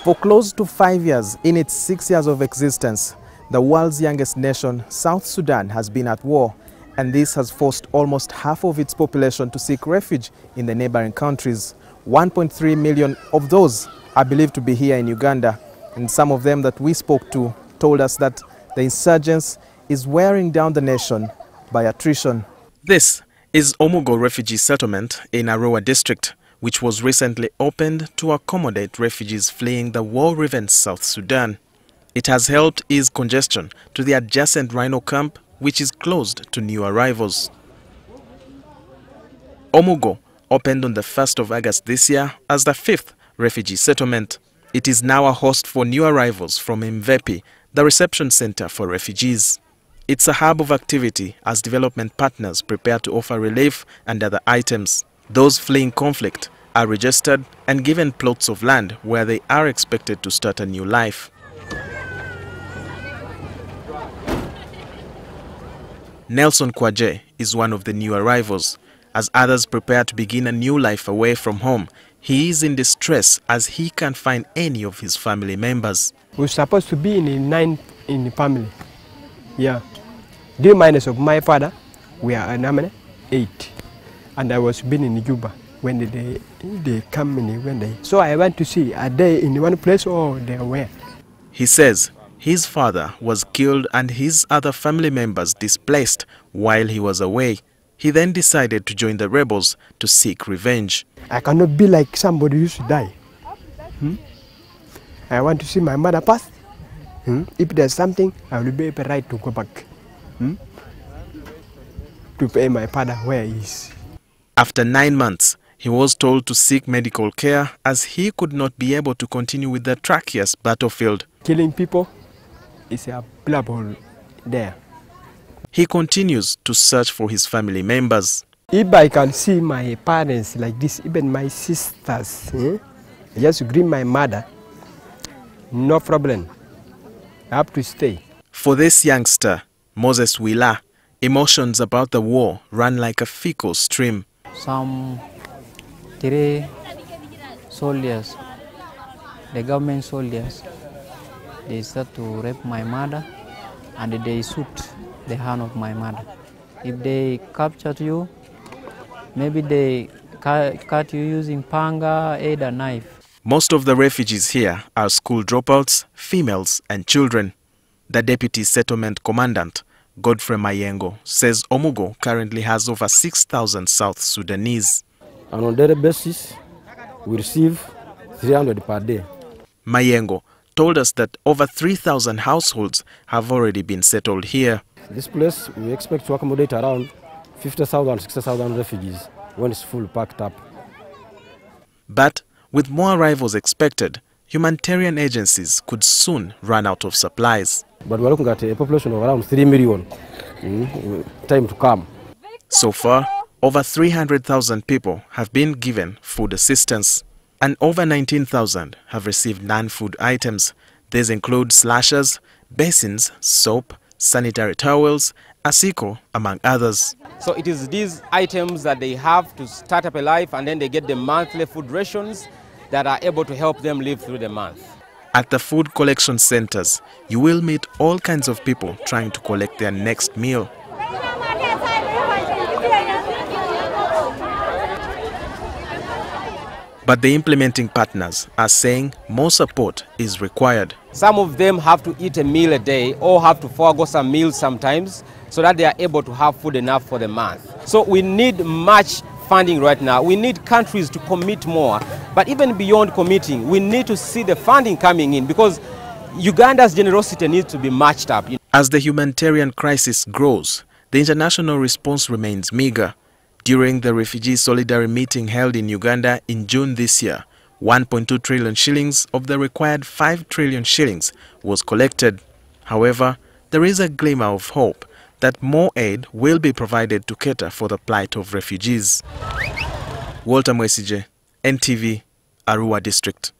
For close to 5 years, in its 6 years of existence, the world's youngest nation, South Sudan, has been at war, and this has forced almost half of its population to seek refuge in the neighboring countries. 1.3 million of those are believed to be here in Uganda, and some of them that we spoke to told us that the insurgents is wearing down the nation by attrition. This is Omugo refugee settlement in Arua district, which was recently opened to accommodate refugees fleeing the war-riven South Sudan. It has helped ease congestion to the adjacent Rhino camp, which is closed to new arrivals. Omugo opened on the 1st of August this year as the 5th refugee settlement. It is now a host for new arrivals from Mvepi, the reception center for refugees. It's a hub of activity as development partners prepare to offer relief and other items. Those fleeing conflict are registered and given plots of land where they are expected to start a new life. Nelson Kwaje is one of the new arrivals. As others prepare to begin a new life away from home, he is in distress as he can't find any of his family members. We're supposed to be in 9 in the family. Yeah. Due minus of my father, we are an 8. And I was been in Juba when they come in when they. So I went to see, are they in one place or they are where? He says his father was killed and his other family members displaced while he was away. He then decided to join the rebels to seek revenge. I cannot be like somebody who used to die. I want to see my mother pass. If there's something, I will be able right to go back. To pay my father where he is. After 9 months, he was told to seek medical care as he could not be able to continue with the treacherous battlefield. Killing people is a trouble there. He continues to search for his family members. If I can see my parents like this, even my sisters, I just greet my mother, no problem. I have to stay. For this youngster, Moses Wila, emotions about the war run like a fickle stream. Some 3 soldiers, the government soldiers, they start to rape my mother and they shoot the hand of my mother. If they capture you, maybe they cut you using panga, a knife. Most of the refugees here are school dropouts, females and children. The deputy settlement commandant, Godfrey Mayengo, says Omugo currently has over 6,000 South Sudanese. And on a daily basis, we receive 300 per day. Mayengo told us that over 3,000 households have already been settled here. This place, we expect to accommodate around 50,000, 60,000 refugees when it's full packed up. But with more arrivals expected, humanitarian agencies could soon run out of supplies. But we're looking at a population of around 3 million. Time to come. So far, over 300,000 people have been given food assistance, and over 19,000 have received non-food items. These include slashers, basins, soap, sanitary towels, asiko, among others. So it is these items that they have to start up a life, and then they get the monthly food rations that are able to help them live through the month. At the food collection centers, you will meet all kinds of people trying to collect their next meal. But the implementing partners are saying more support is required. Some of them have to eat a meal a day or have to forego some meals sometimes so that they are able to have food enough for the month. So we need much funding right now. We need countries to commit more. But even beyond committing, we need to see the funding coming in because Uganda's generosity needs to be matched up. As the humanitarian crisis grows, the international response remains meager. During the refugee solidarity meeting held in Uganda in June this year, 1.2 trillion shillings of the required 5 trillion shillings was collected. However, there is a glimmer of hope that more aid will be provided to cater for the plight of refugees. Walter Mwesije, NTV, Arua District.